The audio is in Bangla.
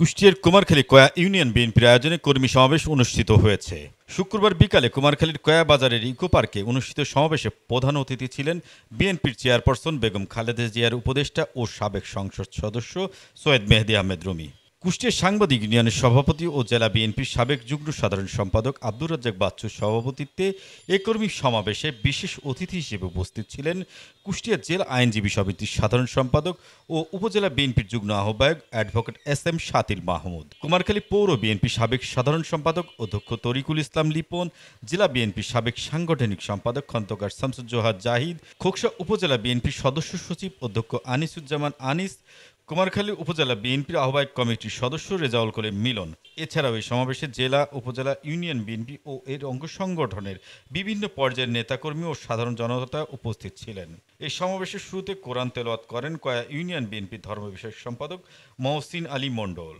কুষ্টিয়ার কুমারখালী কয়া ইউনিয়ন বিএনপির আয়োজনে কর্মী সমাবেশ অনুষ্ঠিত হয়েছে। শুক্রবার বিকালে কুমারখালীর কয়া বাজারের ইকো পার্কে অনুষ্ঠিত সমাবেশে প্রধান অতিথি ছিলেন বিএনপির চেয়ারপারসন বেগম খালেদা জিয়ার উপদেষ্টা ও সাবেক সংসদ সদস্য সৈয়দ মেহেদী আহমেদ রুমি। কুষ্টিয়া সাংবাদিক ইউনিয়নের সভাপতি ও জেলা বিএনপির সাবেক যুগ্ম সাধারণ সম্পাদক আব্দুর রাজ্জাক বাচ্চুর সভাপতিত্বে এ কর্মী সমাবেশে বিশেষ অতিথি হিসেবে উপস্থিত ছিলেন কুষ্টিয়া জেলা আইনজীবী সমিতির সাধারণ সম্পাদক ও উপজেলা বিএনপির যুগ্ম আহ্বায়ক অ্যাডভোকেট এস.এম. শাতিল মাহমুদ, কুমারখালী পৌর বিএনপির সাবেক সাধারণ সম্পাদক অধ্যক্ষ তরিকুল ইসলাম লিপন, জেলা বিএনপির সাবেক সাংগঠনিক সম্পাদক খন্দকার শামসুজ্জোহা জাহিদ, খোকসা উপজেলা বিএনপির সদস্য সচিব অধ্যক্ষ আনিসুজ্জামান আনিস, কুমারখালী উপজেলা বিএনপির আহ্বায়ক কমিটির সদস্য রেজাউল করিম মিলন। এছাড়াও এই সমাবেশে জেলা, উপজেলা, ইউনিয়ন বিএনপি ও এর অঙ্গ সংগঠনের বিভিন্ন পর্যায়ের নেতাকর্মী ও সাধারণ জনতা উপস্থিত ছিলেন। এই সমাবেশের শুরুতে কোরআন তেলাওয়াত করেন কয়া ইউনিয়ন বিএনপির ধর্ম বিষয়ক সম্পাদক মহসিন আলী মণ্ডল।